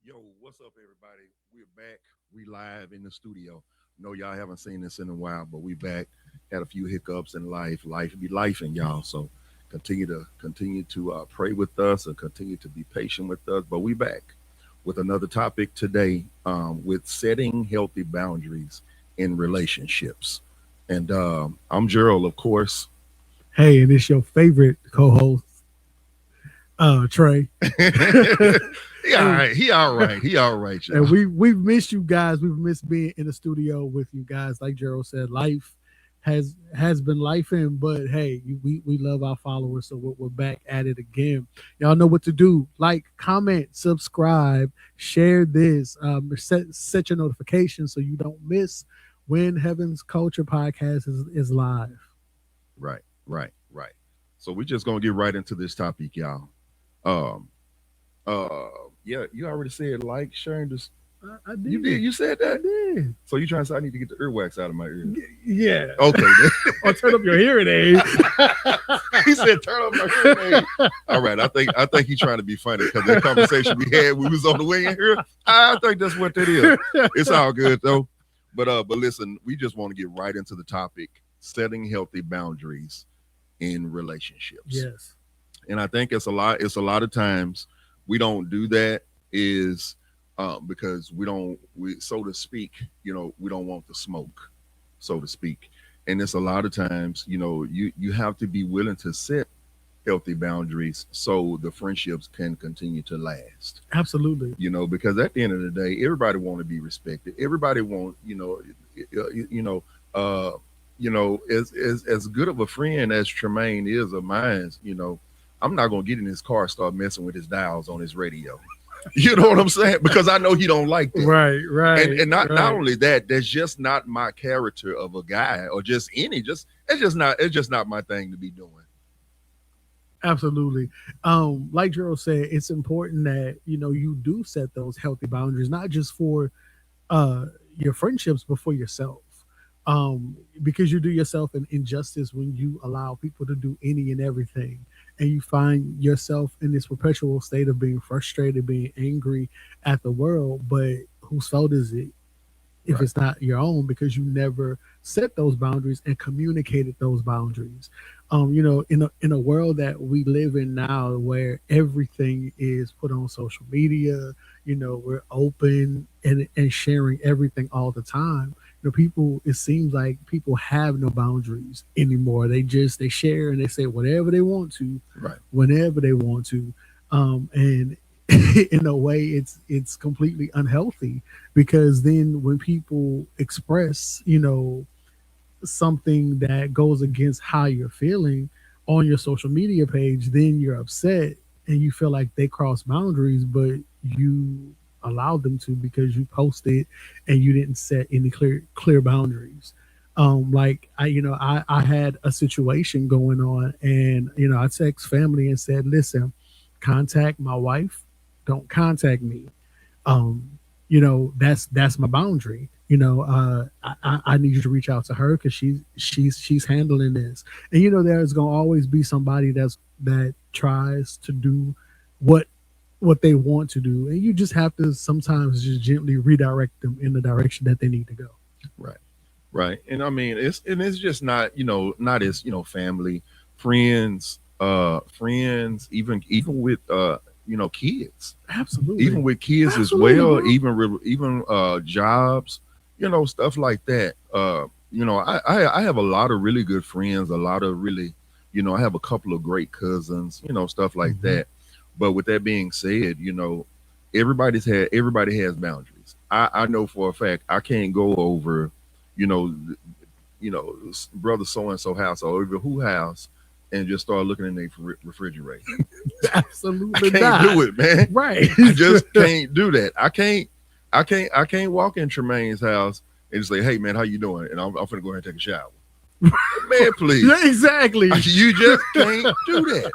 Yo, what's up, everybody? We're back. We live in the studio. No, y'all haven't seen this in a while, but we back. Had a few hiccups in life. Life be lifing, y'all. So continue to pray with us and continue to be patient with us. But we back with another topic today, with setting healthy boundaries in relationships. And I'm Gerald, of course. Hey, and it's your favorite co-host, Trey. He all and right. He all right. He all right, and y'all. we've missed you guys. We've missed being in the studio with you guys. Like Gerald said, life has been life in, but hey, we love our followers, so we're back at it again. Y'all know what to do: like, comment, subscribe, share this, set your notifications so you don't miss when Heaven's Culture Podcast is live. Right, right. So we're just gonna get right into this topic, y'all. Um, uh, yeah, you already said like, sharing this. I You did. did. You said I that. did. So you trying to say I need to get the earwax out of my ears? Yeah. Okay. Or turn up your hearing aid. He said, "Turn off my hearing aid." All right. I think he's trying to be funny because that conversation we had when we was on the way in here. I think that's what that is. It's all good though. But listen, we just want to get right into the topic: setting healthy boundaries in relationships. Yes, And I think it's a lot of times we don't do that is because we so to speak, we don't want the smoke, so to speak. And it's a lot of times, you have to be willing to set healthy boundaries so the friendships can continue to last. absolutely. Because at the end of the day, everybody want to be respected. Everybody want, you know, uh, as good of a friend as Tremaine is of mine, I'm not gonna get in his car and start messing with his dials on his radio. You know what I'm saying? Because I know he don't like that. Right, And right, not right. only that, that's just not my character of a guy or just any just it's just not my thing to be doing. Absolutely. Like Gerald said, it's important that you do set those healthy boundaries, not just for uh your friendships, but for yourself. Because you do yourself an injustice when you allow people to do any and everything, and you find yourself in this perpetual state of being frustrated, being angry at the world. But whose fault is it if Right. it's not your own, because you never set those boundaries and communicated those boundaries. In a world that we live in now, where everything is put on social media, we're open and sharing everything all the time. People, it seems like people have no boundaries anymore. They share and they say whatever they want to, Right. whenever they want to. And in a way, it's completely unhealthy, because then when people express something that goes against how you're feeling on your social media page, then you're upset and you feel like they cross boundaries, but you allowed them to because you posted and you didn't set any clear boundaries. Like I had a situation going on, and I text family and said, listen, contact my wife, don't contact me. That's my boundary. I need you to reach out to her because she's handling this. And there's gonna always be somebody that tries to do what they want to do, and you just have to sometimes just gently redirect them in the direction that they need to go. Right. Right. And I mean it's just not as, family, friends, even with kids. Even Absolutely. with kids as Absolutely, well, bro. even jobs, stuff like that. I have a lot of really good friends, a lot of really, I have a couple of great cousins, stuff like Hmm. that. But with that being said, everybody has boundaries. I know for a fact I can't go over, you know, brother so and so house or over who house and just start looking in their refrigerator. I Absolutely can't not. do it, man. Right. I just can't do that. I can't walk in Tremaine's house and just say, "Hey, man, how you doing?" And I'm gonna go ahead and take a shower. Man, Yeah, please, exactly. you just can't do that.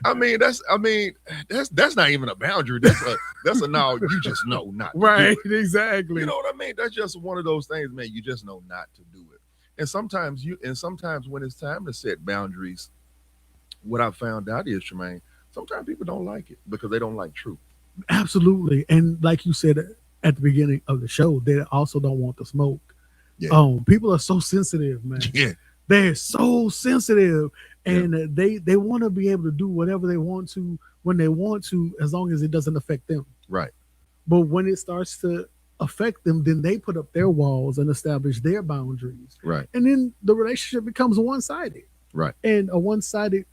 I mean, that's not even a boundary. That's a no. You just know not to do Right. it. You Exactly. know what I mean? That's just one of those things, man. You just know not to do it. And sometimes when it's time to set boundaries, what I found out is, Tremaine, sometimes people don't like it because they don't like truth. Absolutely. And like you said at the beginning of the show, they also don't want the smoke. Yeah. People are so sensitive, man. Yeah. They're so sensitive, Yeah. and they want to be able to do whatever they want to when they want to, as long as it doesn't affect them. Right. But when it starts to affect them, then they put up their walls and establish their boundaries, Right. and then the relationship becomes one sided. Right. And a one sided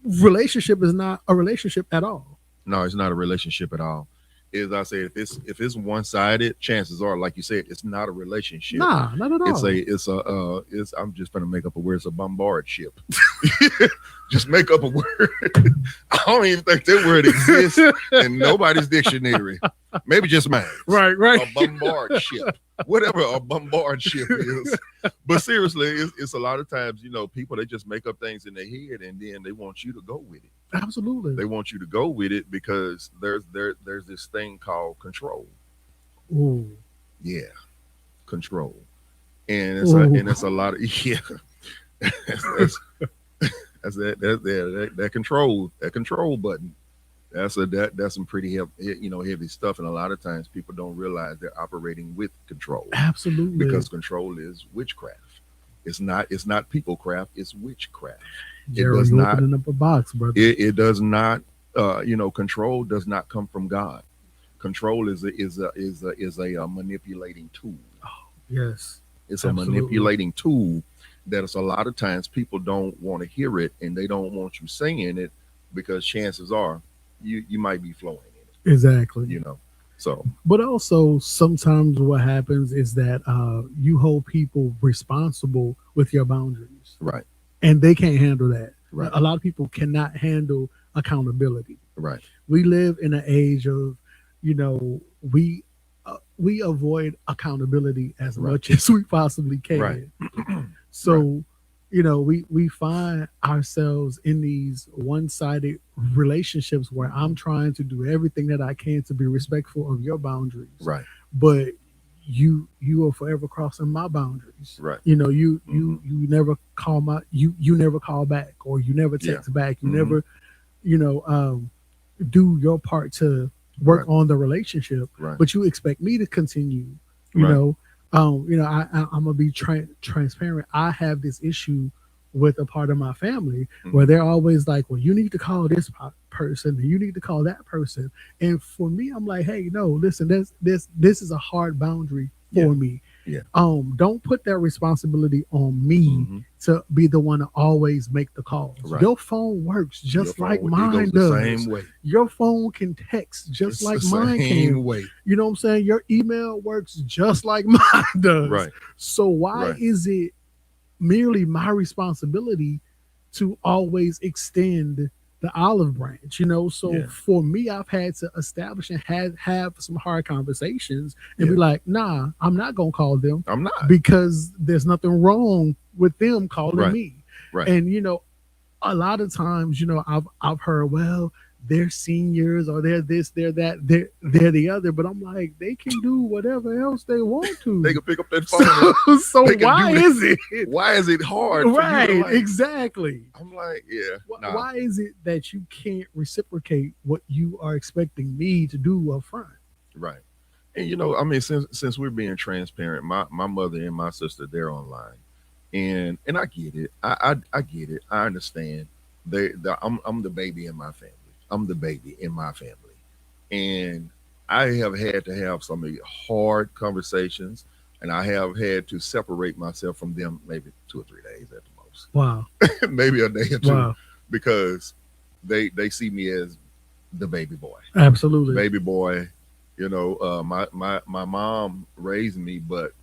relationship is not a relationship at all. No, it's not a relationship at all. As I said, if it's one sided, chances are, like you said, it's not a relationship. Nah, not at all. It's I'm just gonna make up a word. It's a bombard ship. Just make up a word. I don't even think that word exists in nobody's dictionary. Maybe just mine. Right, right. A bombard ship, whatever a bombard ship is. But seriously, it's a lot of times, people, they just make up things in their head and then they want you to go with it. Absolutely. They want you to go with it because there's this thing called control. Ooh. Yeah, control, and Ooh. it's a lot of yeah. that's, that control button. That's some pretty heavy stuff, and a lot of times people don't realize they're operating with control. Absolutely. Because control is witchcraft. It's not people craft. It's witchcraft. Jerry, you opening up a box, brother. It does not. Control does not come from God. Control is a manipulating tool. Yes, it's absolutely. A manipulating tool that is a lot of times people don't want to hear it and they don't want you saying it because chances are you might be flowing in it. Exactly. So. But also sometimes what happens is that you hold people responsible with your boundaries, right? And they can't handle that. Right. A lot of people cannot handle accountability. Right. We live in an age of, we avoid accountability as much as we possibly can. Right. So, we find ourselves in these one-sided relationships where I'm trying to do everything that I can to be respectful of your boundaries. Right. But you are forever crossing my boundaries. Right. You never call you never call back, or you never text back. You never, do your part to work on the relationship. Right. But you expect me to continue. I'm gonna be transparent. I have this issue with a part of my family where they're always like, well, you need to call this person and you need to call that person. And for me, I'm like, hey, no, listen, this is a hard boundary for me. Yeah. Don't put that responsibility on me to be the one to always make the calls. Right. Your phone works just like mine does. The same way. Your phone can text just like mine can. Way. You know what I'm saying? Your email works just like mine does. Right. So why is it merely my responsibility to always extend the olive branch? So for me, I've had to establish and have some hard conversations and be like, nah, I'm not gonna call them. I'm not, because there's nothing wrong with them calling me. Right. And a lot of times, I've heard, well, they're seniors or they're this, they're that, they're the other. But I'm like, they can do whatever else they want to. They can pick up that phone. So why is it? Why is it hard? Right, exactly. I'm like, Why is it that you can't reciprocate what you are expecting me to do up front? Right. And since we're being transparent, my mother and my sister, they're online. And I get it. I get it. I understand. I'm the baby in my family. I'm the baby in my family. And I have had to have some hard conversations, and I have had to separate myself from them maybe 2 or 3 days at the most. Wow. Maybe a day or two. Wow. Because they see me as the baby boy. Absolutely. Baby boy. My mom raised me, but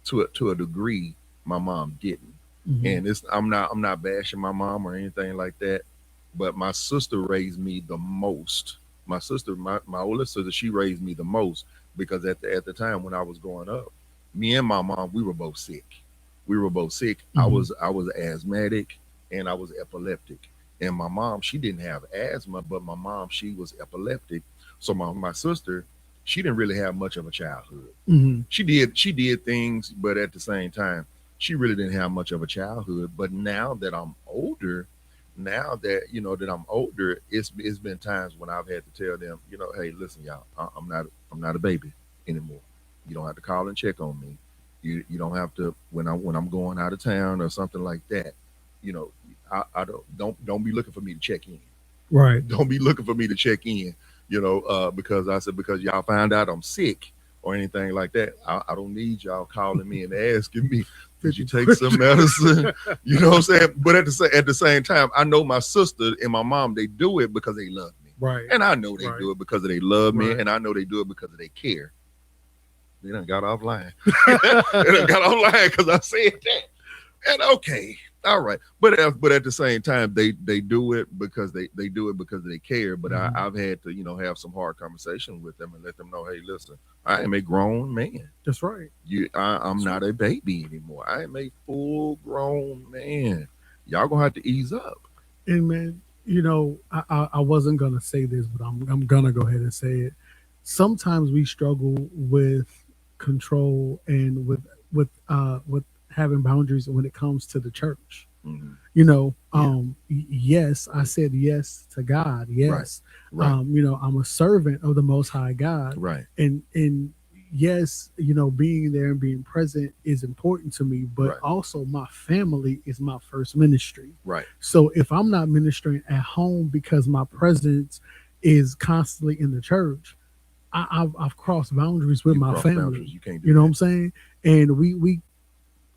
to a degree, my mom didn't. And I'm not bashing my mom or anything like that, but my sister raised me the most. My sister, my older sister, she raised me the most because at the time when I was growing up, me and my mom, we were both sick. I was asthmatic and I was epileptic. And my mom, she didn't have asthma, but my mom, she was epileptic. So my sister, she didn't really have much of a childhood. She did things, but at the same time, she really didn't have much of a childhood. But now that I'm older, now that that I'm older, it's been times when I've had to tell them, hey, listen, y'all, I'm not a baby anymore. You don't have to call and check on me. You don't have to when I'm going out of town or something like that. You know, I don't be looking for me to check in. Right. Don't be looking for me to check in. Because I said because y'all find out I'm sick or anything like that. I don't need y'all calling me and asking me, did you take some medicine? You know what I'm saying? But at the same time, I know my sister and my mom, they do it because they love me. Right. And I know they Right. do it because they love me, Right. and I know they do it because they care. They done got offline. They done got offline because I said that. And okay, all right. But at the same time, they do it because they do it because they care. But Mhm. I've had to have some hard conversation with them and let them know, hey, listen, I am a grown man. That's right. I'm not a baby anymore. I am a full grown man. Y'all gonna have to ease up. And man, I wasn't gonna say this, but I'm gonna go ahead and say it. Sometimes we struggle with control and with having boundaries when it comes to the church. Mhm. Yeah. Yes, I said yes to God. Right. Yes. Right. I'm a servant of the most high God. Right. And yes, being there and being present is important to me, but Right. also my family is my first ministry. Right. So if I'm not ministering at home because my presence is constantly in the church, I've crossed boundaries with You my cross boundaries. family. You can't do You know what that. I'm saying? And we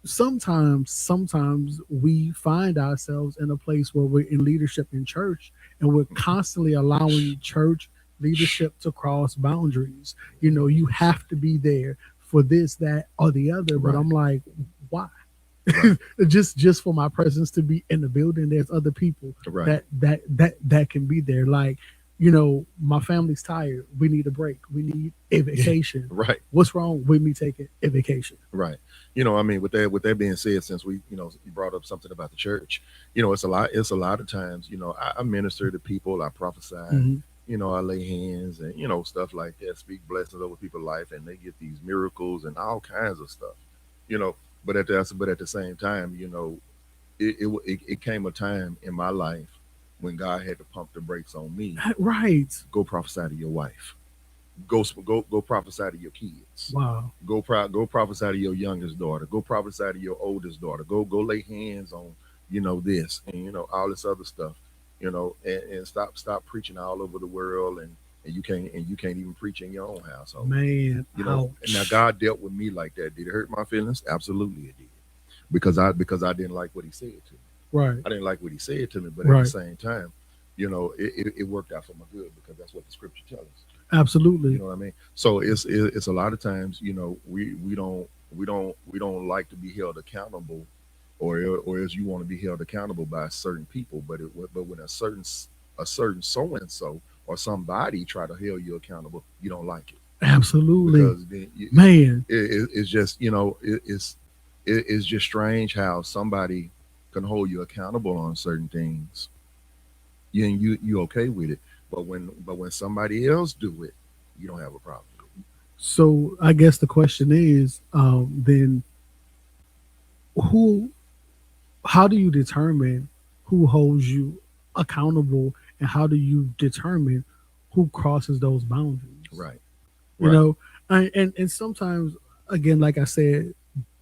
sometimes we find ourselves in a place where we're in leadership in church and we're constantly allowing church leadership to cross boundaries. You have to be there for this, that, or the other. But Right. I'm like, why? Right. just for my presence to be in the building, there's other people Right. that can be there. Like, my family's tired, we need a break, we need a vacation. Right. What's wrong with me taking a vacation? Right. I mean, with that being said, since you brought up something about the church, it's a lot of times, I minister to people, I prophesy, Mhm. I lay hands and, stuff like that, speak blessings over people's life, and they get these miracles and all kinds of stuff, you know. But at the same time, it came a time in my life when God had to pump the brakes on me. Right. Go prophesy to your wife. Go prophesy to your kids. Wow. Go prophesy to your youngest daughter. Go prophesy to your oldest daughter. Go lay hands on this and all this other stuff. And stop preaching all over the world, and you can't even preach in your own household. Man, And now ouch. God dealt with me like that. Did it hurt my feelings? Absolutely it did. Because I didn't like what he said to me. Right. I didn't like what he said to me, but at the Right. same time, it worked out for my good because that's what the scripture tells us. You Absolutely. know what I mean? So it's a lot of times, we don't like to be held accountable, or as you want to be held accountable by certain people, but when a certain so and so or somebody try to hold you accountable, you don't like it Absolutely. because then Man. it's just it's just strange how somebody can hold you accountable on certain things, and you okay with it, but when somebody else do it, you don't have a problem. So I guess the question is, then who how do you determine who holds you accountable, and how do you determine who crosses those boundaries? Right. You Right. know, and sometimes, again, like I said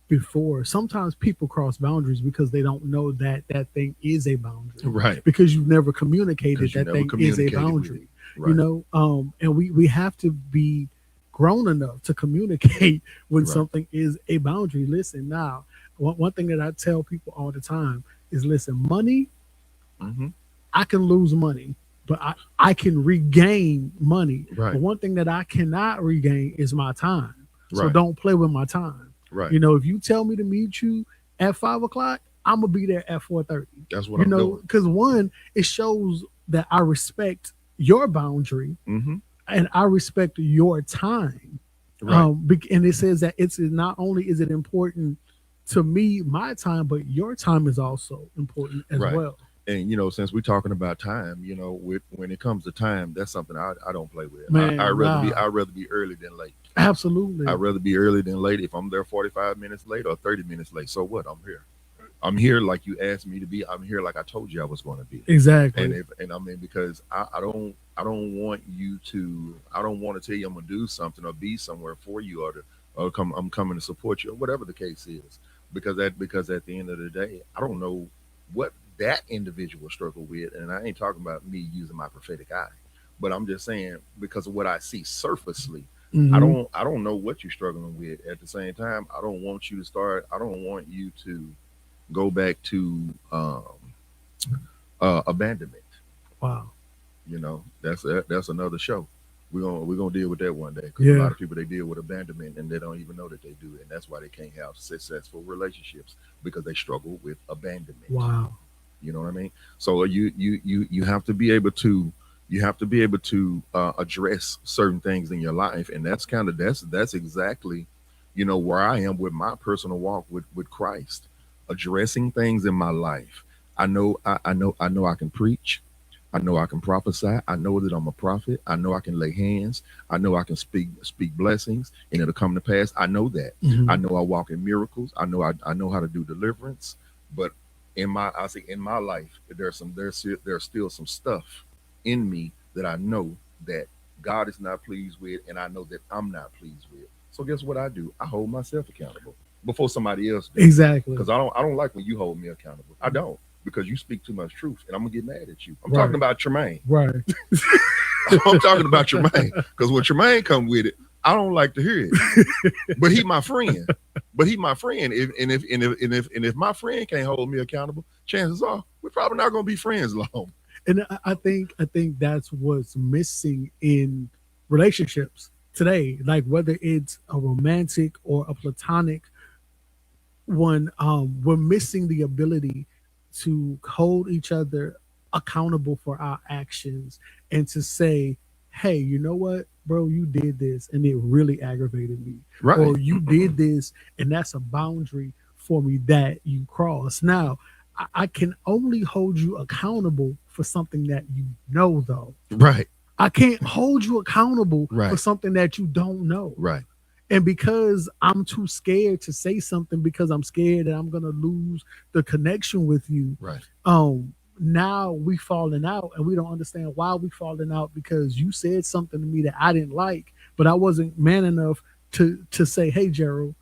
before, sometimes people cross boundaries because they don't know that that thing is a boundary, Right. because you've never communicated Because you that never thing is a communicated with it. boundary. Right. And we have to be grown enough to communicate when Right. something is a boundary. Listen, now, one thing that I tell people all the time is, listen, money, Hmm. I can lose money, but I can regain money. Right. But one thing that I cannot regain is my time. So Right. don't play with my time. Right. If you tell me to meet you at 5 o'clock, I'm gonna be there at 4:30. That's what I'm doing. Because one, it shows that I respect your boundary Hmm. and I respect your time. Right. And it says that it's not only is it important to me, my time, but your time is also important as Right. well. And since we're talking about time, when it comes to time, that's something I don't play with. I Man, rather be wow. I rather be early than late. Absolutely. I'd rather be early than late. If I'm there 45 minutes late or 30 minutes late, so what? I'm here. I'm here like you asked me to be. I'm here like I told you I was going to be. Exactly. And I mean, because I don't want you to, I don't want to tell you I'm gonna do something or be somewhere for you, or come, I'm coming to support you, or whatever the case is. Because at the end of the day, I don't know what that individual struggle with, and I ain't talking about me using my prophetic eye, but I'm just saying because of what I see surfacely. Hmm. I don't know what you're struggling with. At the same time, I don't want you to start. I don't want you to go back to abandonment. Wow. That's another show. We're gonna deal with that one day because a Yeah. lot of people they deal with abandonment and they don't even know that they do it, and that's why they can't have successful relationships because they struggle with abandonment. Wow. You know what I mean? So you have to be able to address certain things in your life, and that's exactly where I am with my personal walk with Christ, addressing things in my life. I know I can preach. I know I can prophesy. I know that I'm a prophet. I know I can lay hands. I know I can speak blessings and it'll come to pass. I know that. I Hmm. know I walk in miracles. I know how to do deliverance. But I say in my life, there's still some stuff in me that I know that God is not pleased with, and I know that I'm not pleased with. So guess what I do? I hold myself accountable before somebody else do. Exactly. Because I don't like when you hold me accountable. I don't, because you speak too much truth, and I'm gonna get mad at you. I'm talking Right. about Tremaine. Right. I'm talking about Tremaine because when Tremaine come with it, I don't like to hear it. But he my friend. But he my friend. If my friend can't hold me accountable, chances are we're probably not gonna be friends long. And I think that's what's missing in relationships today. Like whether it's a romantic or a platonic one, we're missing the ability to hold each other accountable for our actions and to say, hey, you know what, bro, you did this and it really aggravated me. Right. Or you did this and that's a boundary for me that you crossed. Now, I can only hold you accountable for something that you know, though. Right. I can't hold you accountable for Right. something that you don't know. Right. And because I'm too scared to say something because I'm scared that I'm gonna lose the connection with you, Right. now we falling out and we don't understand why we falling out because you said something to me that I didn't like, but I wasn't man enough to say, hey Gerald,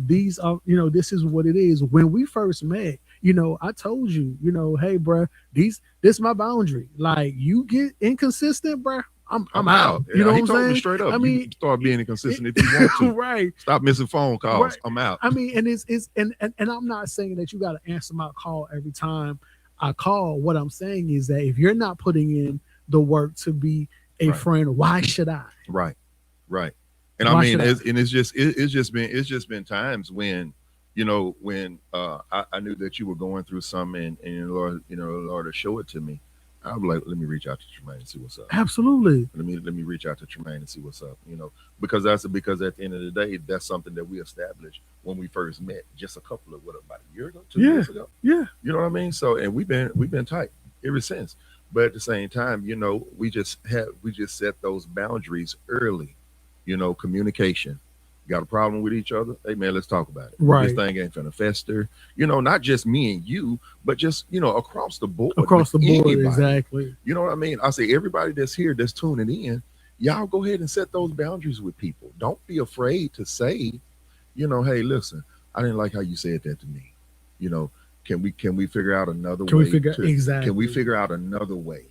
these are, this is what it is. When we first met, I told you, hey bruh, this my boundary. Like you get inconsistent, bruh, I'm I'm out. out. You know Yeah, what he I'm told me saying? straight up. I You mean, can start being it, inconsistent if you want to. right, Stop missing phone calls. right. I'm out. I mean, and it's and I'm not saying that you got to answer my call every time I call. What I'm saying is that if you're not putting in the work to be a Right. friend, why should I? Right. Right. And I Why mean, should I? it's just been times when, I knew that you were going through something, and Lord to show it to me. I was like, let me reach out to Tremaine and see what's up. Absolutely. Let me reach out to Tremaine and see what's up. Because at the end of the day, that's something that we established when we first met, just a couple of about a year ago, two Yeah. years ago. Yeah. You know what I mean? So, and we've been tight ever since. But at the same time, we just set those boundaries early. Communication. Got a problem with each other? Hey man, let's talk about it. This Right. thing ain't finna fester. Not just me and you, but just across the board with Across the board, anybody. exactly. You know what I mean? I say everybody that's here that's tuning in, y'all go ahead and set those boundaries with people. Don't be afraid to say, hey, listen, I didn't like how you said that to me. You know, can we figure out another Can we way figure to can we exactly? figure out another way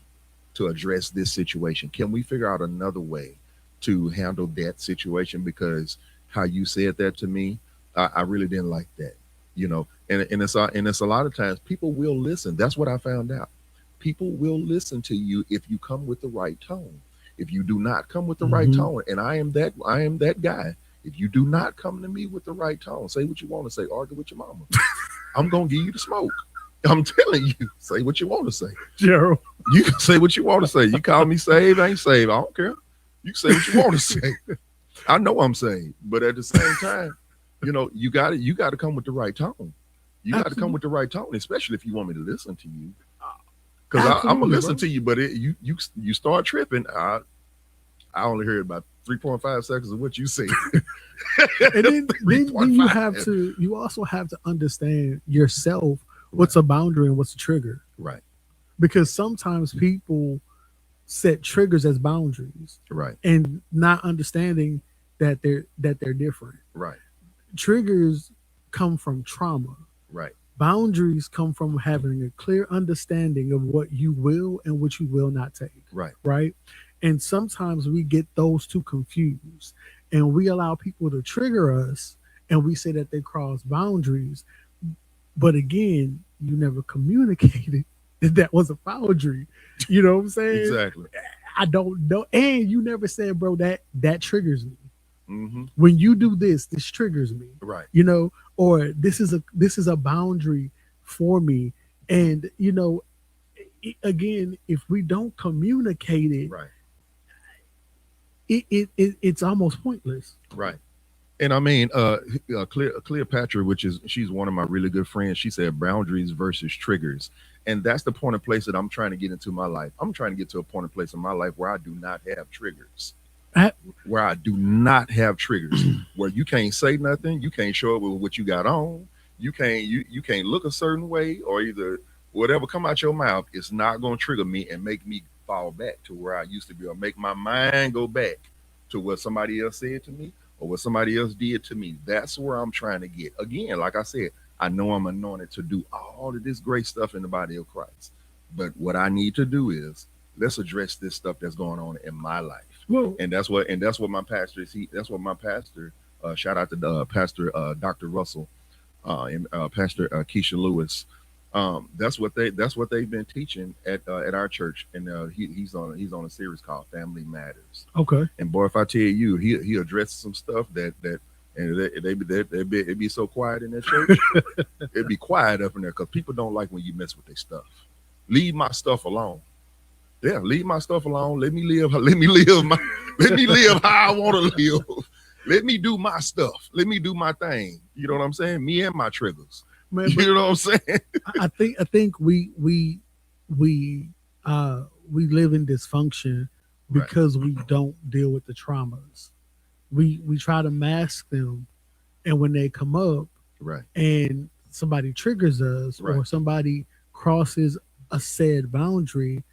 to address this situation? Can we figure out another way to handle that situation? Because how you said that to me, I really didn't like that. And it's a lot of times people will listen. That's what I found out. People will listen to you if you come with the right tone. If you do not come with the right Hmm. tone, and I am that guy. If you do not come to me with the right tone, say what you want to say, argue with your mama. I'm gonna give you the smoke. I'm telling you, say what you want to say. Gerald. You can say what you want to say. You call me saved, I ain't saved. I don't care. You can say what you want to say. I know I'm saved, but at the same time, you got to come with the right tone. You got to come Absolutely. with the right tone, especially if you want me to listen to you. Because I'm gonna Absolutely, listen bro. to you, but you start tripping. I only heard about 3.5 seconds of what you said. And then you 3.5. you also have to understand yourself what's a boundary and what's a trigger. Right, Because sometimes people set triggers as boundaries right, and not understanding that they're different. right, Triggers come from trauma. right, Boundaries come from having a clear understanding of what you will and what you will not take. right, Right. And sometimes we get those two confused and we allow people to trigger us and we say that they cross boundaries. But again, you never communicated that that was a boundary. You know what I'm saying? exactly. I don't know. And you never said, bro, that triggers me. Hmm. When you do this, this triggers me. Right, You know, or this is a boundary for me. And again, if we don't communicate it, right, it's almost pointless. right. And I mean, Cleopatra, which is she's one of my really good friends. She said boundaries versus triggers, and that's the point of place that I'm trying to get into my life. I'm trying to get to a point of place in my life where I do not have triggers, I, where I do not have triggers, where you can't say nothing, you can't show up with what you got on, you can't look a certain way, or either whatever come out your mouth, it's not going to trigger me and make me fall back to where I used to be, or make my mind go back to what somebody else said to me or what somebody else did to me. That's where I'm trying to get. Again, like I said, I know I'm anointed to do all of this great stuff in the body of Christ. But what I need to do is let's address this stuff that's going on in my life. well, And that's what my pastor is. That's what my pastor. Shout out to Pastor Dr. Russell and Pastor Keisha Lewis. That's what they've been teaching at our church, and he's on a series called Family Matters. okay. And boy, if I tell you, he addresses some stuff that and it'd be so quiet in that church. It'd be quiet up in there because people don't like when you mess with their stuff. Leave my stuff alone. Yeah, leave my stuff alone. Let me live. Let me live my. Let me live how I want to live. Let me do my stuff. Let me do my thing. You know what I'm saying? Me and my triggers. Man, You know what I'm saying? I think we live in dysfunction Right. because we don't deal with the traumas. We try to mask them, and when they come up Right. and somebody triggers us or Right. somebody crosses a said boundary,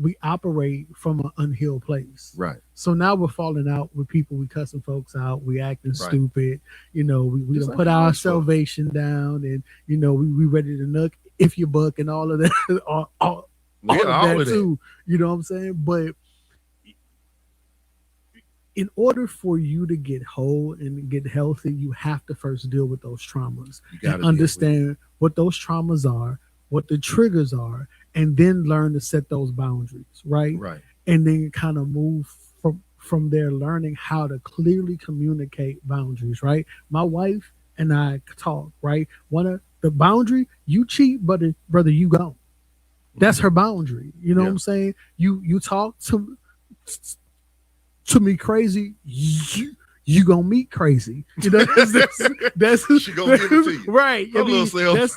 we operate from an unhealed place. Right. So now we're falling out with people. We cussing folks out. We acting Right. stupid. We Just don't like put we our always do. salvation down, and we ready to nuke if you buck and all of that, all Yeah, of all that of that. too. You know what I'm saying? But in order for you to get whole and get healthy, you have to first deal with those traumas You gotta and deal with it. understand what those traumas are, what the triggers are, and then learn to set those boundaries, right? Right. And then kind of move from there, learning how to clearly communicate boundaries, right? My wife and I talk, right? One of the boundary, you cheat, brother, you gone. That's her boundary. You know what Yeah. I'm saying? You talk to me crazy, you gonna meet crazy. That's She gonna give it to you. right. Her little self.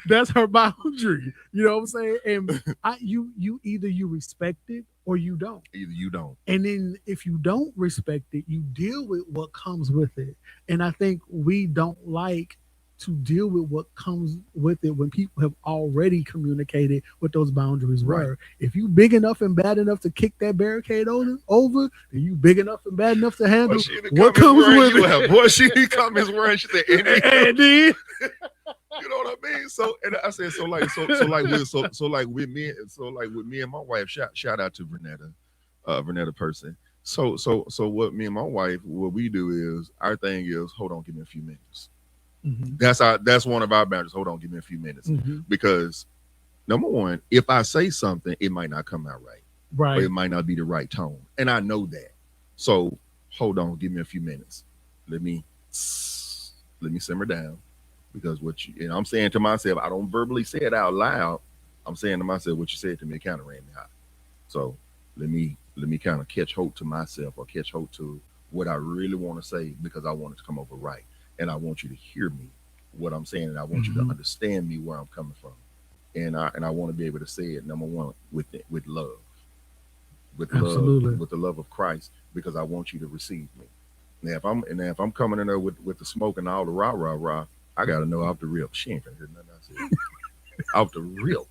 That's her boundary. You know what I'm saying? And you either you respect it or you don't. Either you don't. And then if you don't respect it, you deal with what comes with it. And I think we don't like to deal with what comes with it when people have already communicated what those boundaries were. Right. If you big enough and bad enough to kick that barricade over, then you big enough and bad enough to handle Boy, she in the what comments comes wearing with you it. out. Boy, she in the comments wearing. She said, and And then you know what I mean? So, and I said, with me and my wife, shout out to Vernetta person. So what me and my wife, what we do is our thing is, hold on, give me a few minutes. Mhm, That's one of our boundaries. Hold on, give me a few minutes. mhm. Because number one, if I say something, it might not come out right. Or Right. it might not be the right tone. And I know that. So hold on, give me a few minutes. Let me simmer down. Because I'm saying to myself, I don't verbally say it out loud. I'm saying to myself, what you said to me kind of ran me hot. So let me kind of catch hold to myself or catch hold to what I really want to say because I want it to come over right. And I want you to hear me, what I'm saying, and I want you to Mhm. understand me where I'm coming from. And I want to be able to say it, number one, with love. with Absolutely. love, with the love of Christ, because I want you to receive me. Now if I'm coming in there with the smoke and all the rah, I gotta know off the rip. She ain't gonna hear nothing I said. Off the rip.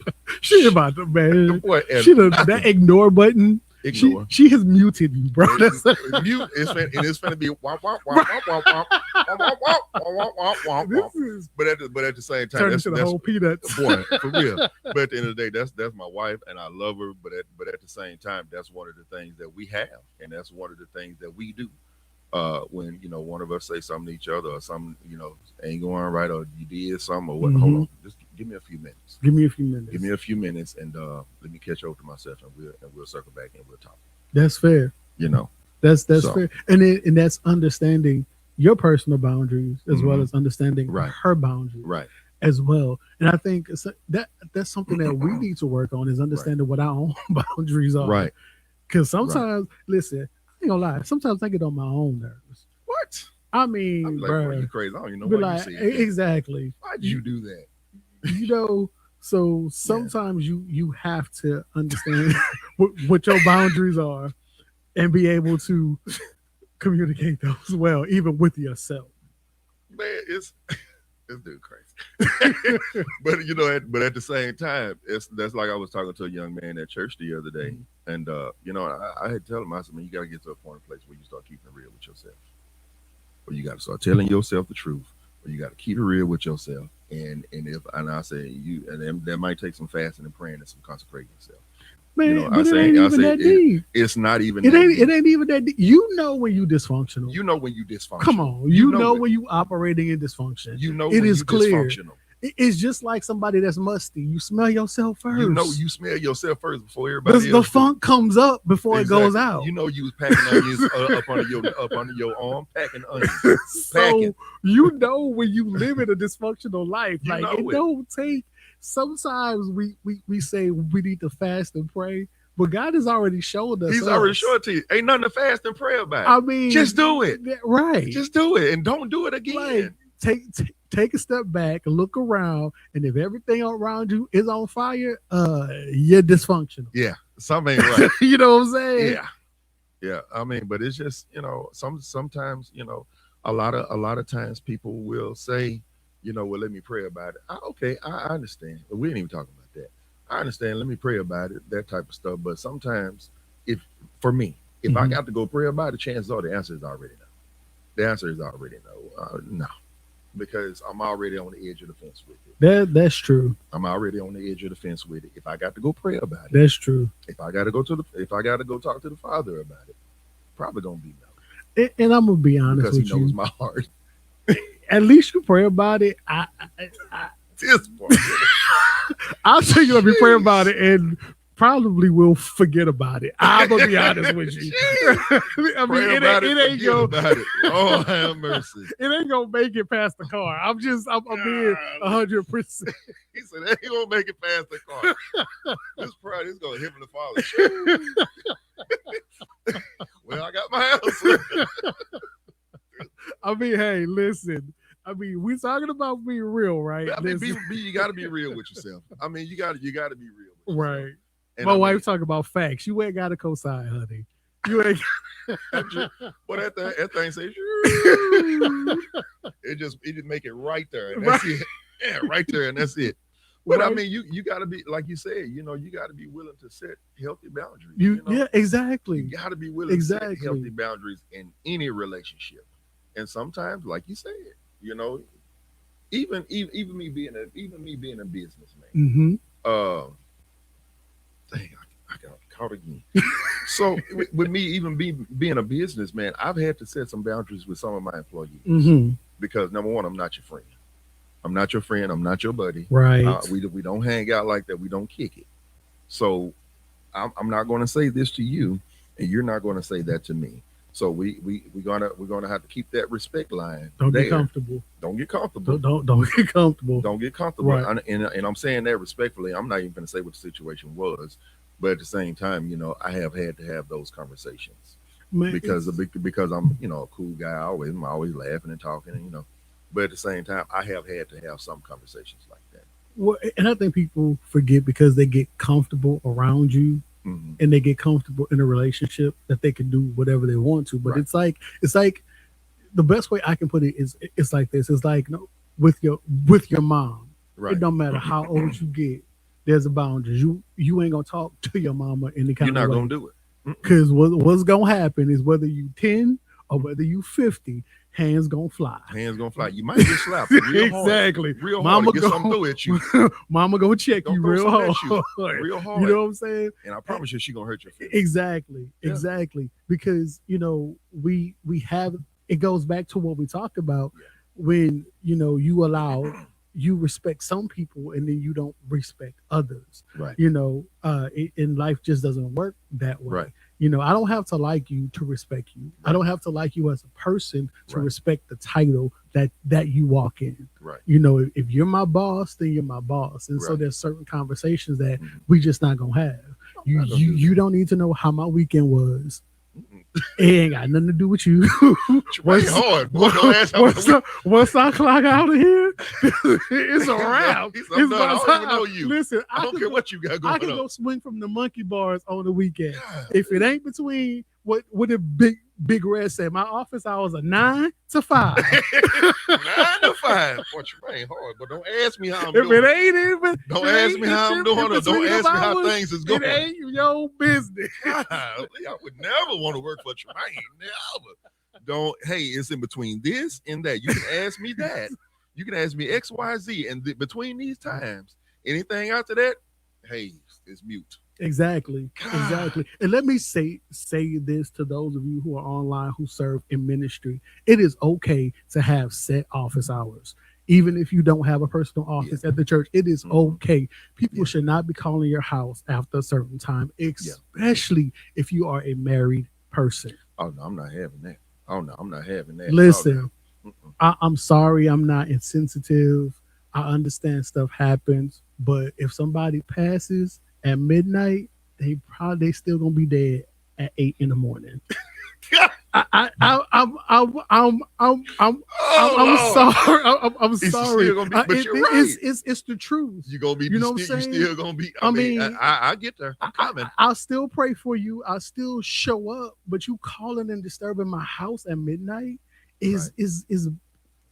She about to, man. Boy, and She done that ignore button. ignore. She has muted you, bro. Mute. It's finna be womp womp womp womp womp womp womp womp womp womp womp womp. This is But at the same time, turning to the whole peanuts. boy, for real. But at the end of the day, that's my wife, and I love her. But at the same time, that's one of the things that we have, and that's one of the things that we do. When one of us say something to each other, or something ain't going right, or you did something, or what? Hold on, just give me a few minutes. Give me a few minutes. Give me a few minutes, and let me catch up to myself, and we'll circle back and we'll talk. That's fair. That's So- fair, and that's understanding your personal boundaries as well as understanding Right. her boundaries Right. as well. And I think that's something that we need to work on is understanding what our own boundaries are. Right. Because sometimes, listen, I ain't gonna lie. Sometimes I get on my own nerves. What? I mean, I'm like, bro, bruh, you crazy? I don't even know be why like, you said that. exactly. Why'd you do that? So sometimes you have to understand what your boundaries are and be able to communicate those well, even with yourself. Man, it's this dude crazy. but at the same time, that's like I was talking to a young man at church the other day, and I had to tell him, I said, man, you got to get to a point in place where you start keeping it real with yourself, or you got to start telling yourself the truth, or you got to keep it real with yourself, and I say that might take some fasting and praying and some consecrating yourself. Man, I but it say- ain't I even say that deep. It's not even. It that ain't. deep. It ain't even that deep. You know when you dysfunctional. You know when you dysfunctional. Come on. You know it. when you operating in dysfunction. You know It when is you clear. dysfunctional. It's just like somebody that's musty. You smell yourself first. You know you smell yourself first before everybody else. the do. funk comes up before it goes Exactly. out. You know you was packing onions up under your arm, packing onions. So packing. you know when you live in a dysfunctional life, You like know it it. don't take. Sometimes we say we need to fast and pray, but God has already showed us. He's already us. showed to you. Ain't nothing to fast and pray about. I mean, Just do it. Right. Just do it, and don't do it again. Like, take a step back, look around, and if everything around you is on fire, you're dysfunctional. Yeah, something ain't right. You know what I'm saying? Yeah. I mean, but it's just sometimes a lot of times people will say, well, let me pray about it. Okay, I understand. But we ain't even talking about that. I understand. Let me pray about it, that type of stuff. But sometimes, if I Mhm. got to go pray about it, chances are the answer is already no. The answer is already no. No, because I'm already on the edge of the fence with it. That's true. I'm already on the edge of the fence with it. If I got to go pray about it, That's true. if I got to go talk to the Father about it, probably gonna be no, And I'm gonna be honest because He with knows you. my heart. At least you pray about it. This part. I'll tell you, let me pray about it, and probably will forget about it. I'm gonna be honest with you. I mean, Pray it about ain't forget gonna about it. Oh, have mercy. it ain't gonna make it past the car. I'm being 100%. He said, "They ain't gonna make it past the car. This pride is gonna hit him the father." Well, I got my answer. I mean, hey, listen. I mean, we talking about being real, right? I mean, Listen. you got to be real with yourself. I mean, you got to be real. With yourself. Right. And My I wife mean, talking about facts. You ain't got to co-sign, honey. You ain't. well, that thing says, it just make it right there, and that's it. Yeah, right there, and that's it. But I Right. mean, you got to be, like you said, you got to be willing to set healthy boundaries. Yeah, exactly. You got to be willing to Exactly. set healthy boundaries in any relationship. And sometimes, like you said, even me being a businessman, Mm-hmm. dang, I got caught again. So with me even being a businessman, I've had to set some boundaries with some of my employees Mm-hmm. because number one, I'm not your friend. I'm not your friend. I'm not your buddy. Right. We don't hang out like that. We don't kick it. So I'm not going to say this to you, and you're not going to say that to me. So we're gonna have to keep that respect line. Don't there. get comfortable. Don't get comfortable. Don't get comfortable. Don't get comfortable. Right. And I'm saying that respectfully. I'm not even going to say what the situation was, but at the same time, I have had to have those conversations Man, because I'm a cool guy. I'm always laughing and talking, But at the same time, I have had to have some conversations like that. well, and I think people forget because they get comfortable around you Mhm. and they get comfortable in a relationship that they can do whatever they want to. But Right. it's like the best way I can put it is it's like this. It's like, with your mom. It Right. don't matter how old you get. There's a boundary. You ain't gonna talk to your mama any You're kind not of way. gonna do it. Mm-mm. Because what's gonna happen is whether you 10 or whether you 50, hands gonna fly. Hands gonna fly. You might get slapped real hard. Exactly. Real Mama hard. Get something go- through at you. Mama gonna check Don't you throw real something hard. at you. Real hard. You know what I'm saying? And I promise you, she gonna hurt your feelings. Exactly. Yeah. Exactly. Because we have, it goes back to what we talked about Yeah. when you respect some people and then you don't respect others. Right. In life just doesn't work that way. Right. I don't have to like you to respect you. I Right. don't have to like you as a person to Right. respect the title that you walk in. Right. If you're my boss, then you're my boss. And so Right. there's certain conversations that Mhm. we just not gonna have. You not gonna you do you don't need to know how my weekend was. Mm-mm. It ain't got nothing to do with you. Right hard. Boy, don't ask how Once I clock out of here, it's a wrap. He's It's done. my I don't even time. know you. Listen, I don't care what you got I going can on. go swing from the monkey bars on the weekend. God. If it ain't between what the big red said, my office hours are 9 to 5. 9 to 5. Boy, Tremaine hard, but don't ask me how I'm If doing. it ain't even, Don't if it ask ain't me how I'm in doing, or don't between ask them me how hours, things is going. it ain't your business. Golly, I would never want to work for Tremaine. Never. Don't. Hey, it's in between this and that. You can ask me that. You can ask me X, Y, Z, and between these times, anything after that, hey, it's mute. Exactly. God. Exactly. And let me say this to those of you who are online who serve in ministry. It is okay to have set office hours. Even if you don't have a personal office at the church, it is Mhm. okay. People Yeah. should not be calling your house after a certain time, especially if you are a married person. Oh no, I'm not having that. Oh no, I'm not having that. Listen, Oh, no. I'm sorry, I'm not insensitive. I understand stuff happens, but if somebody passes at midnight, they still gonna be dead at 8 in the morning. I'm sorry. I'm It's sorry. still gonna be- but you're right. It's the truth. You gonna be. You know what I'm you saying? still gonna be. I I mean, mean, I get there. I'm coming. I'll still pray for you. I'll still show up, but you calling and disturbing my house at midnight is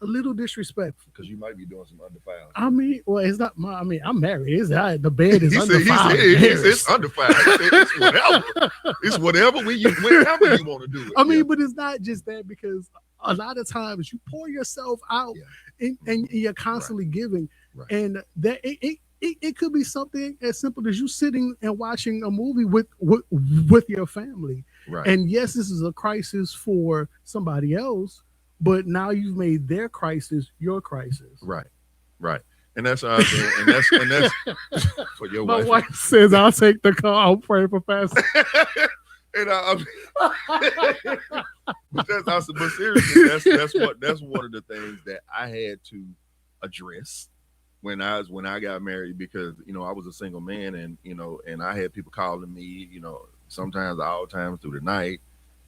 a little disrespectful. Because you might be doing some undefiled. I mean, well, it's not my. I mean, I'm married. The bed is He said, undefiled. it's undefiled. He said, it's whatever. It's whatever whenever you want to do it. I mean, but it's not just that, because a lot of times you pour yourself out and you're constantly giving, Right. and that it could be something as simple as you sitting and watching a movie with your family. Right. And yes, this is a crisis for somebody else, but now you've made their crisis your crisis. Right. Right. And that's how I feel. And that's for your My wife. wife says, "I'll take the call. I'll pray for Pastor." And but seriously, that's one of the things that I had to address when I got married, because I was a single man, and I had people calling me, sometimes all times through the night,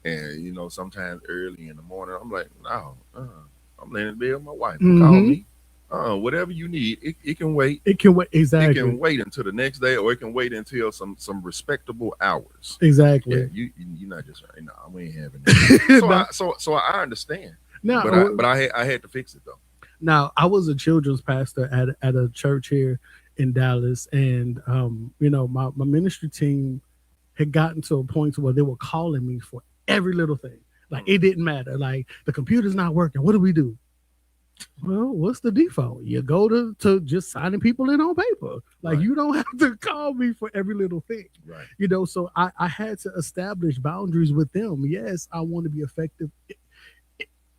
and sometimes early in the morning. I'm like, no, I'm laying in bed with my wife. Don't call Mhm. me. Whatever you need, it can wait. It can wait. It Exactly. can wait until the next day, or it can wait until some respectable hours. Exactly. Yeah, you're not just right. No, we ain't having that. So I understand, Now, but I had to fix it though. Now, I was a children's pastor at a church here in Dallas, and my ministry team had gotten to a point where they were calling me for every little thing. Like, it didn't matter. Like, the computer's not working. What do we do? Well, what's the default? You go to just signing people in on paper. Like, Right. you don't have to call me for every little thing. Right. So I had to establish boundaries with them. Yes, I want to be effective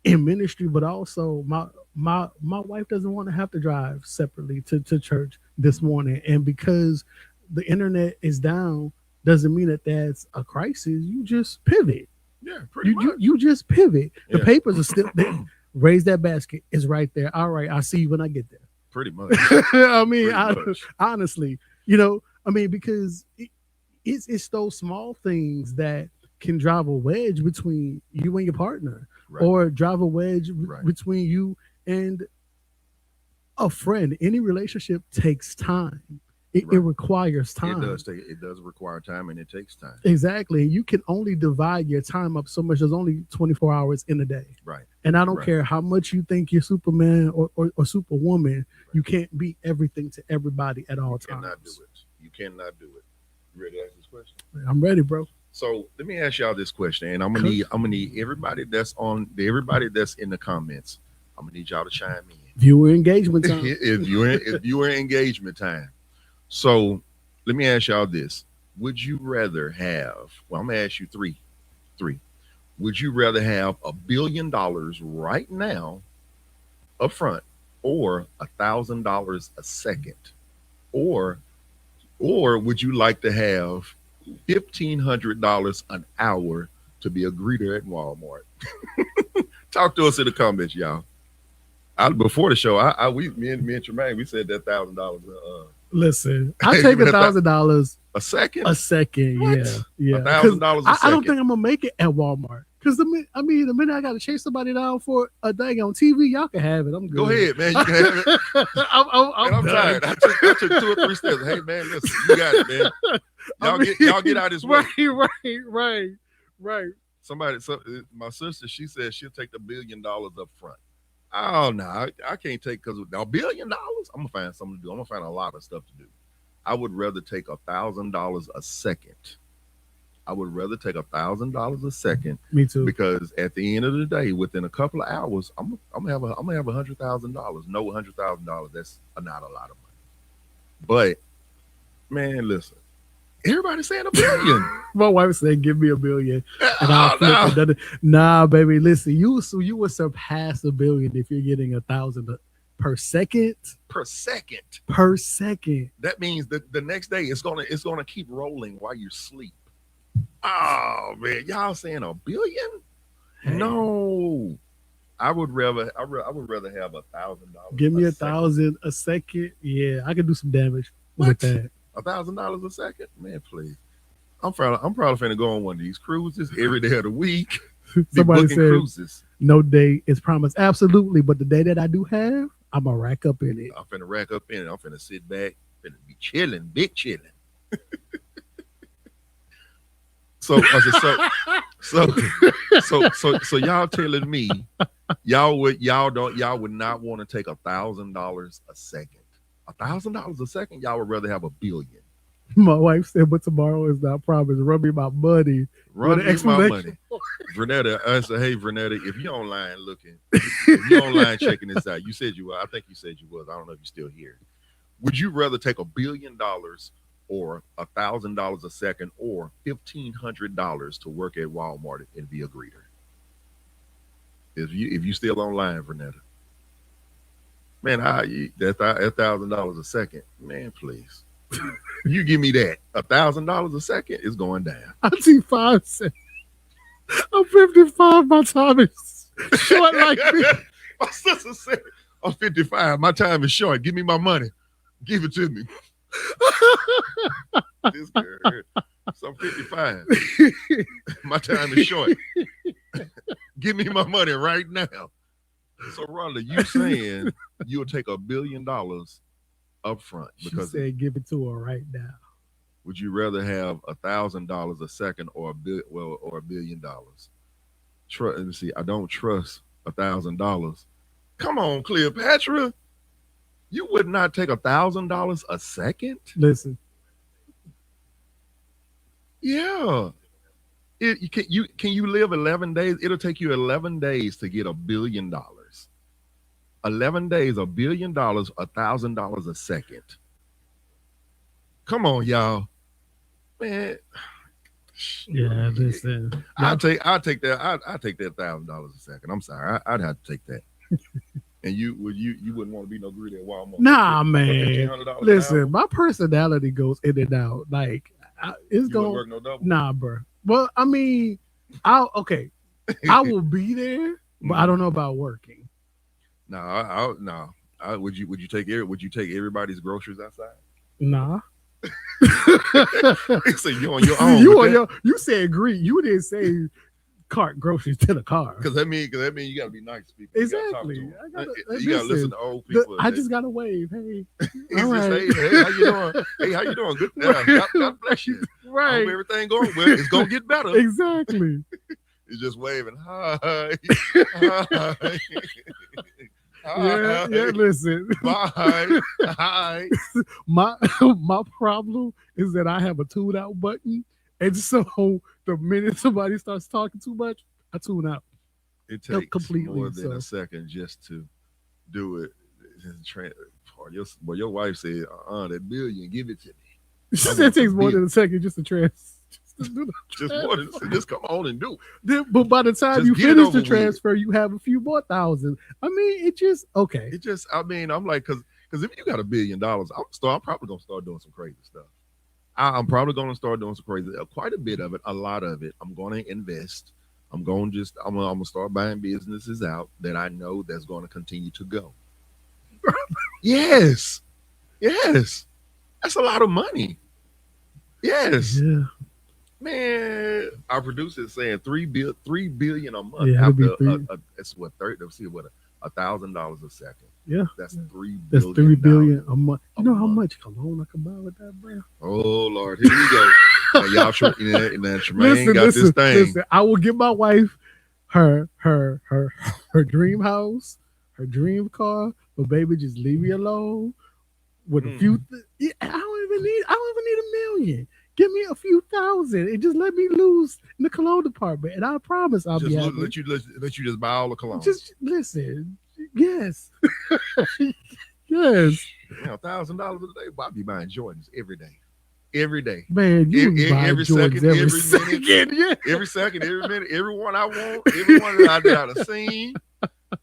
in ministry, but also my wife doesn't want to have to drive separately to church this morning. And because the internet is down, doesn't mean that that's a crisis. You just pivot. Yeah, pretty much. You just pivot. The Yeah. papers are still there. Raise that basket. It's right there. All right, I'll see you when I get there. Pretty much. I mean, Pretty much. honestly, because it's those small things that can drive a wedge between you and your partner, Right. or drive a wedge Right. between you and a friend. Any relationship takes time. It Right. requires time. It does require time, and it takes time. Exactly. You can only divide your time up so much. There's only 24 hours in a day. Right. And I don't Right. care how much you think you're Superman or Superwoman, you can't be everything to everybody at all You times. cannot do it. You cannot do it. You ready to ask this question? I'm ready, bro. So let me ask y'all this question, and I'm Cook. gonna need everybody that's in the comments. I'm gonna need y'all to chime in. Viewer engagement time. if you're in engagement time. So let me ask y'all this: would you rather have? Well, I'm gonna ask you three. Would you rather have $1 billion right now, up front, or $1,000 a second, or would you like to have $1,500 an hour to be a greeter at Walmart? Talk to us in the comments, y'all. Before the show, me and Tremaine, we said that $1,000 Listen, I take $1,000 a second. a second. What? Yeah. $1,000 a second. I don't think I'm gonna make it at Walmart. Because the minute I gotta chase somebody down for a day on TV, y'all can have it. I'm good. Go ahead, man. You can have it. I'm tired. done. I took 2 or 3 steps. Hey, man, listen, you got it, man. Y'all get out of this way. Right. My sister, she said she'll take the $1 billion up front. Oh no, I can't take because $1 billion. I'm gonna find something to do. I'm gonna find a lot of stuff to do. I would rather take $1,000 a second. I would rather take $1,000 a second. Me too. Because at the end of the day, within a couple of hours, I'm gonna have $100,000. No, $100,000. That's not a lot of money. But man, listen, everybody's saying $1 billion. My wife said, "Give me $1 billion," and I'll no. flip it. Nah, baby, listen, you would surpass $1 billion if you're getting 1,000 per second. Per second. Per second. That means that the next day it's gonna keep rolling while you sleep. Oh man, y'all saying $1 billion? Hey. No, I would rather have $1,000. Give me 1,000 a second. Yeah, I could do some damage with that. $1,000 a second, man. Please, I'm probably finna go on one of these cruises every day of the week. Somebody said cruises. No day is promised. Absolutely, but the day that I do have, I'm gonna rack up in it. I'm finna rack up in it. I'm finna sit back, finna be chilling, big chilling. So y'all telling me y'all would not want to take $1,000 a second. $1,000 a second, y'all would rather have $1 billion. My wife said, but tomorrow is not promised. Run me my money. Run me my money. Vernetta, I said, hey Vernetta, if you're online looking, if you're online checking this out, you said you were. I think you said you was. I don't know if you're still here. Would you rather take $1 billion or $1,000 a second, or $1,500 to work at Walmart and be a greeter? If you still online, Vernetta, man, that $1,000 a second, man, please, you give me that. $1,000 a second is going down. I see 5 cents. I'm 55. My time is short like me. My sister said, I'm 55. My time is short. Give me my money. Give it to me. This girl, so I'm 55. My time is short. Give me my money right now. So, Rhonda, you saying you'll take $1 billion up front? Because she said, give it to her right now. Would you rather have $1,000 a second or $1 billion? Let me see. I don't trust $1,000. Come on, Cleopatra. You would not take $1,000 a second? Listen. Yeah. Can you live 11 days? It'll take you 11 days to get $1 billion. 11 days, $1 billion, $1,000 a second. Come on, y'all. Man. Yeah, listen. I'll take that. I'll take that $1,000 a second. I'm sorry. I'd have to take that. And you wouldn't want to be no greeter at Walmart. Nah, man. Listen, my personality goes in and out. Like it's going. Work no double? Nah, bro. Well, I mean, I will be there, but I don't know about working. No, would you take everybody's groceries outside? Nah. So you on your own. You said greet. You didn't say cart groceries to the car. Because that means you gotta be nice to people. Exactly. You I gotta, gotta, you gotta listen to old people. I just gotta wave. Hey, It's all just, right. hey, how you doing? Hey, how you doing? Good. God bless you. I Right. hope everything going well. It's gonna get better. Exactly. It's just waving. Hi. Hi. Yeah. Hi. Listen, Bye. Hi. my problem is that I have a tune out button, and so the minute somebody starts talking too much, I tune out. It takes completely, more than so. a second just to do it. Your wife said, that billion, give it to me. She I said it want the takes more bill. than a second just to just to do the Just more than just come on and do it. But by the time Just you get it finish over the with. transfer, you have a few more thousand. I mean, it just okay. It just, I mean, I'm like, because if you got $1 billion, I'm probably gonna start doing some crazy stuff. I'm probably gonna start doing some crazy, quite a bit of it, a lot of it. I'm gonna invest. I'm gonna start buying businesses out that I know that's gonna continue to go. Yes, yes, that's a lot of money. Yes, Yeah, man. Our producer is saying 3 billion a month yeah, it'll be after three. that's what 30. Let's see what $1,000 a second. Yeah, That's $3 that's billion. $3 billion a month. a You know how month. much cologne I can buy with that, bro? Oh Lord, here we go. Now, y'all, Tremaine got this thing. listen. I will get my wife her dream house, her dream car, but baby, just leave me alone with a few. Yeah, I don't even need a million. Give me a few thousand and just let me lose in the cologne department, and I promise I'll Just be happy. let you just buy all the cologne. Just listen. Yes. Yes. $1,000 a day. Well, I'll be buying Jordans every day. Every day. Man, you buy every Jordans second, every every second. minute. Yeah. Every second, every minute, every one I want, every one that I've seen.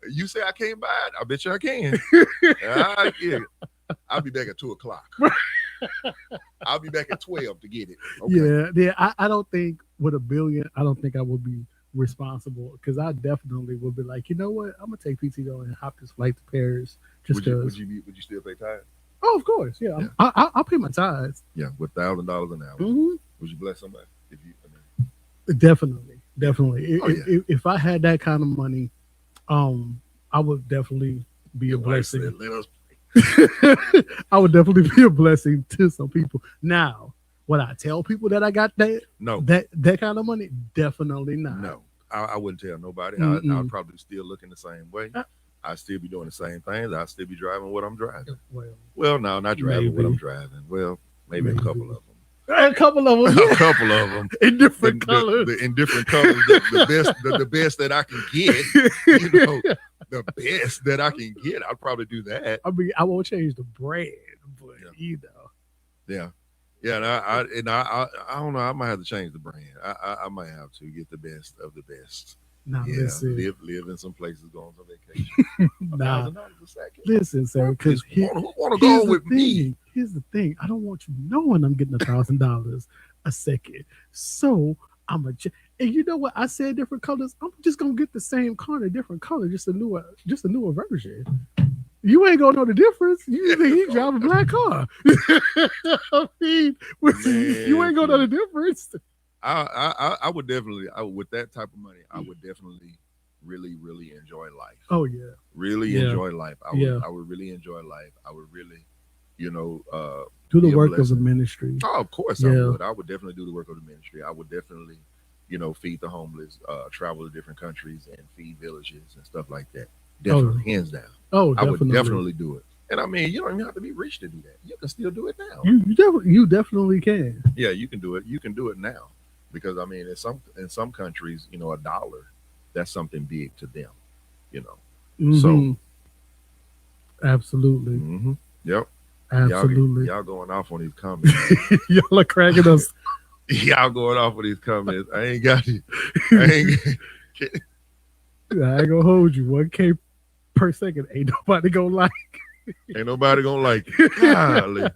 You say I can't buy it? I bet you I can. Yeah. I'll be back at 2:00. I'll be back at 12 to get it. Okay. Yeah. I don't think with $1 billion, I don't think I would be responsible because I definitely would be like, you know what? I'm gonna take PTO and hop this flight to Paris just Would you because. still pay tithes? Oh, of course, yeah. Yeah. I'll pay my tithes. Yeah, with $1,000 an hour. Mhm. Would you bless somebody if you? Definitely. Oh, yeah. If I had that kind of money, I would definitely be a Your wife blessing. said, let us. I would definitely be a blessing to some people. Now, would I tell people that I got No, that kind of money? Definitely not. no. I wouldn't tell nobody. Mm-mm. I'd probably still looking the same way. Uh, I'd still be doing the same things. I'd still be driving what I'm driving. Well, Well, no, not driving what Maybe. I'm driving. Well, maybe a Maybe. couple of them. a couple of them, A couple of them. in different colors. In different colors. The best that I can get. You know, the best that I can get. I'd probably do that. I mean, I won't change the brand, but Yeah. you know. Yeah. Yeah, and I don't know. I might have to change the brand. I might have to get the best of the best. Now Yeah, listen, live in some places, go on some vacation. nah, $1,000 a second. listen, sir. Because Who want to go with me? Here's the thing. I don't want you knowing I'm getting $1,000 a second. So I'm and you know what? I said different colors. I'm just gonna get the same car in a different color, just a newer version. You ain't gonna know the difference. You think he drive a black car? I mean, you ain't gonna know the difference. I would definitely, with that type of money, I would definitely really, really enjoy life. Oh yeah, Really Yeah. enjoy life. I Yeah. would really enjoy life. I would really, do be the a work of the blessing. ministry. Oh, of course Yeah. I would definitely do the work of the ministry. I would definitely, feed the homeless, travel to different countries and feed villages and stuff like that. Definitely, hands down. Oh, I definitely. would definitely do it. And I mean, you don't even have to be rich to do that. You can still do it now. You definitely can. Yeah, you can do it. You can do it now. Because I mean, in some countries, $1, that's something big to them. So Mhm. Absolutely, yep. absolutely. Y'all going off on these comments. Y'all are cracking us. Y'all going off on these comments. I ain't got it. I ain't. I ain't gonna hold you. 1K per second ain't nobody gonna like. Ain't nobody gonna like it. Golly.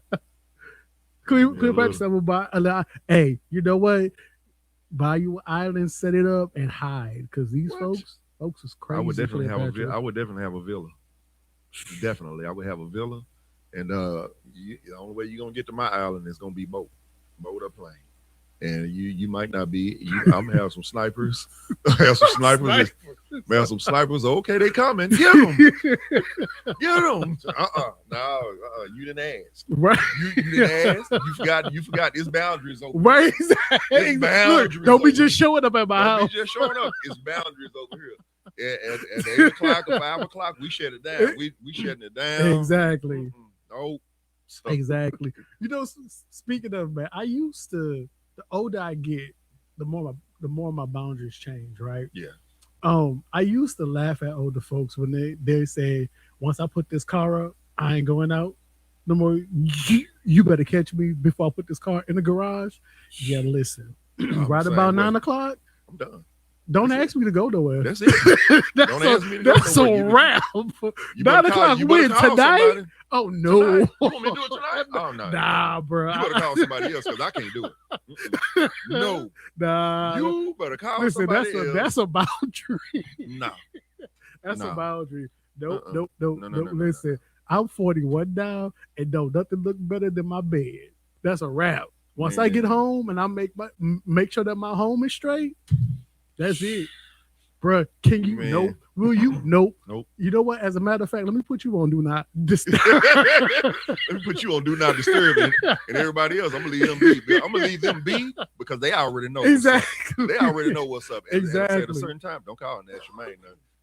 Clear Yeah, back some buy. Hey, you know what? Buy you an island, set it up, and hide. Because these What? folks is crazy. I would definitely have a Cleopatra. I would definitely have a villa. Definitely, I would have a villa, and the only way you're gonna get to my island is gonna be boat or plane. and you might not be. I'm gonna have some snipers. Have some snipers. Man, some snipers. Okay, they coming. Get them. Get them. No. You didn't ask. Right. You didn't ask. You forgot. You forgot. There's boundaries over Right. There's boundaries. Look, don't be over just showing up at my Don't house. be just showing up. It's boundaries over here. At 8 o'clock or 5 o'clock, we shut it down. We shutting it down. Exactly. Nope. So, Exactly. You know, speaking of, man, I used to. The older I get, the more my boundaries change. Right. yeah. I used to laugh at older folks when they say, once I put this car up, I ain't going out no more. You better catch me before I put this car in the garage. Yeah, listen. Right about 9 o'clock, I'm done. don't That's ask me to go nowhere. That's it. That's Don't a, ask me to go that's nowhere. a wrap. You 9 better call- o'clock you better when? call Tonight? somebody. Oh, no. Tonight? You want me to do it tonight? Oh, no. Nah, bro. You better call somebody else because I can't do it. Mm-mm. No. Nah. You better call Listen, somebody else. that's a boundary. No. That's No. a boundary. Nope, Uh-uh. nope, nope, No, nope. no, no, Listen, I'm 41 now, and don't nothing look better than my bed. That's a wrap. Once I get Man. home and I make sure that my home is straight, that's it. Bruh, can you? Man. Nope. Will you? Nope. Nope. You know what? As a matter of fact, let me put you on do not disturb. Let me put you on do not disturb and everybody else. I'm gonna leave them be. I'm gonna leave them be because they already know. What's up. Exactly. They already know what's up. And at a Exactly. certain time, don't call that Shemaine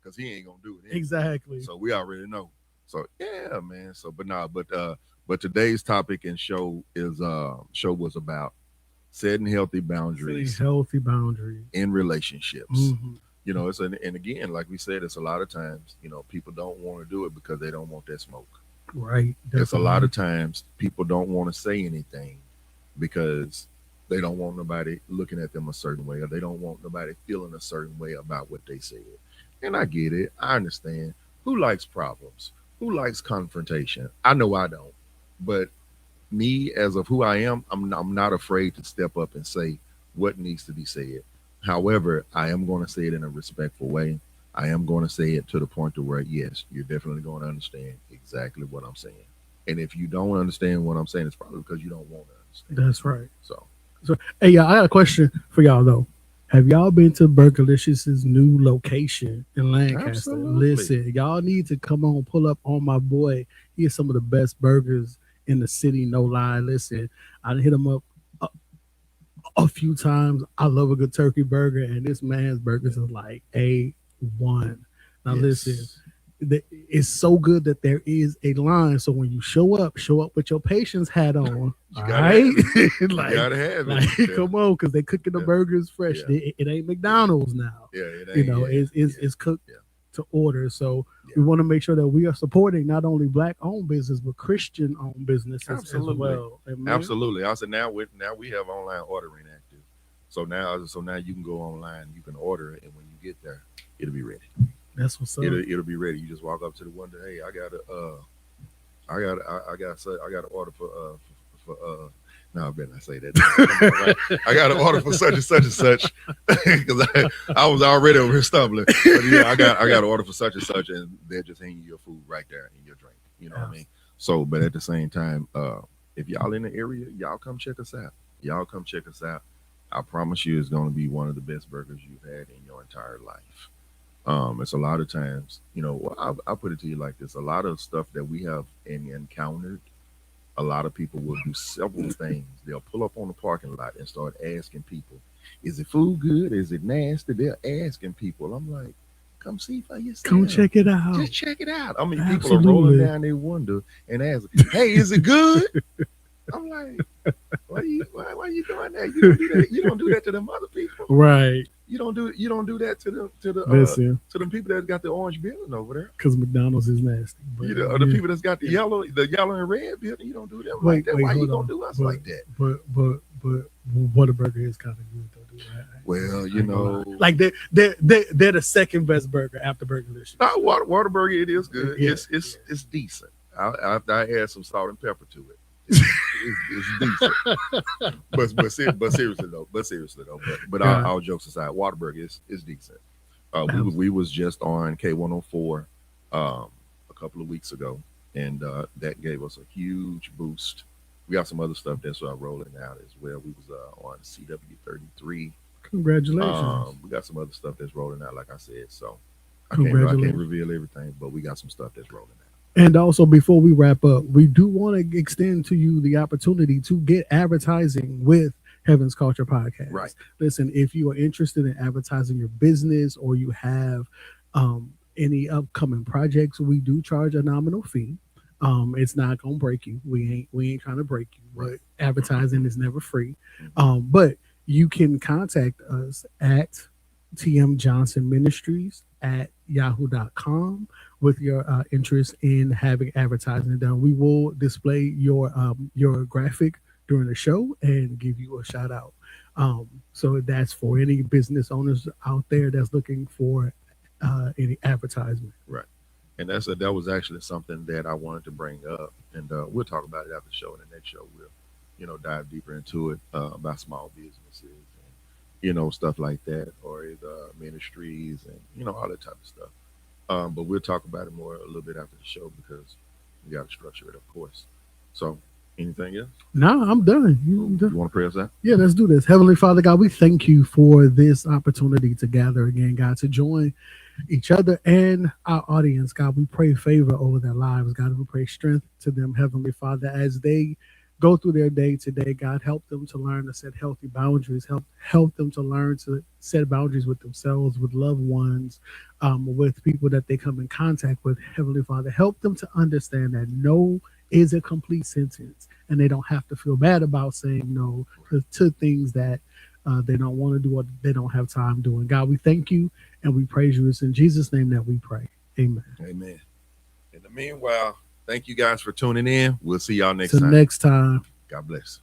because he ain't gonna do it. Exactly. So we already know. So yeah, man. So but today's topic and show was about setting healthy boundaries Healthy boundaries. in relationships. Mhm. You know, and again, like we said, it's a lot of times, people don't want to do it because they don't want that smoke. Right. It's a lot of times people don't want to say anything because they don't want nobody looking at them a certain way or they don't want nobody feeling a certain way about what they said. And I get it. I understand. Who likes problems? Who likes confrontation? I know I don't. But me, as of who I am, I'm not afraid to step up and say what needs to be said. However, I am going to say it in a respectful way. I am going to say it to the point to where, yes, you're definitely going to understand exactly what I'm saying. And if you don't understand what I'm saying, it's probably because you don't want to understand. That's right. So, Hey, y'all, I got a question for y'all though. Have y'all been to Burgerlicious's new location in Lancaster? Absolutely. Listen, y'all need to come on, pull up on my boy. He has some of the best burgers in the city, no lie. Listen, I hit him up a few times. I love a good turkey burger, and this man's burgers are like A1. Now yes. listen, it's so good that there is a line. So when you show up with your patience hat on. You All gotta right, have You like, gotta have like, it. come on, because they cooking the Yeah. burgers fresh. Yeah. It ain't McDonald's now. Yeah, it You ain't, know, yeah, it's cooked yeah. to order. So Yeah. we want to make sure that we are supporting not only black owned business but Christian owned businesses Absolutely. as well. Amen? Absolutely. I said now we have online ordering active. So now you can go online, you can order it, and when you get there, it'll be ready. That's what's up. It'll be ready. You just walk up to the window. Hey, I got to order for. No, I better not say that. I got to order for such and such and such because I was already over here stumbling. But yeah, I got to order for such and such, and they're just hanging your food right there in your drink. You know what I mean? So, but at the same time, if y'all in the area, y'all come check us out. Y'all come check us out. I promise you, it's going to be one of the best burgers you've had in your entire life. It's a lot of times, I'll put it to you like this: a lot of stuff that we have encountered, a lot of people will do several things. They'll pull up on the parking lot and start asking people, "Is it food good? Is it nasty?" They're asking people. I'm like, "Come see for yourself. Come check it out. Just check it out." I mean, people are Absolutely. rolling down their window and asking, "Hey, is it good?" I'm like, why are you doing that? You don't do that. You don't do that to them other people. Right. You don't do that to the Listen, to them people that got the orange building over there. because McDonald's is nasty. But, Or the people that's got the yellow and red building. You don't do them Wait, like that. wait, Why you hold gonna on. do us But- like that? But Whataburger is kind of good though. Dude. Well, I ain't gonna lie. know, like they're the second best burger after Burgerlicious. Whataburger, it is good. Yeah. It's decent. I add some salt and pepper to it. It's decent. but seriously though, but Yeah. all jokes aside, Whataburger is decent. We was just on K104 a couple of weeks ago, and that gave us a huge boost we got some other stuff that's rolling out as well. We was on CW33. Congratulations. We got some other stuff that's rolling out, like I said. So I can't Congratulations. reveal everything, but we got some stuff that's rolling out. And also, before we wrap up, we do want to extend to you the opportunity to get advertising with Heaven's Culture Podcast. Right. Listen, if you are interested in advertising your business or you have any upcoming projects, we do charge a nominal fee. It's not gonna break you. We ain't trying to break you. Right. But advertising is never free. Mhm. But you can contact us at TM Johnson Ministries at yahoo.com with your interest in having advertising done. We will display your graphic during the show and give you a shout out. So that's for any business owners out there that's looking for any advertisement. Right. And that was actually something that I wanted to bring up, and we'll talk about it after the show. In the next show, we'll dive deeper into it about small businesses and stuff like that, or either ministries and all that type of stuff. But we'll talk about it more a little bit after the show because we got to structure it, of course. So, anything else? No, I'm done. I'm done. You want to pray us out? Yeah, let's do this. Heavenly Father God, we thank you for this opportunity to gather again, God, to join each other and our audience. God, we pray favor over their lives. God, we pray strength to them, Heavenly Father, as they go through their day today. God, help them to learn to set healthy boundaries. Help them to learn to set boundaries with themselves, with loved ones, with people that they come in contact with. Heavenly Father, help them to understand that no is a complete sentence, and they don't have to feel bad about saying no to things that they don't want to do or they don't have time doing. God, we thank you and we praise you. It's in Jesus' name that we pray. Amen. Amen. In the meanwhile, thank you guys for tuning in. We'll see y'all next Till time. next time. God bless.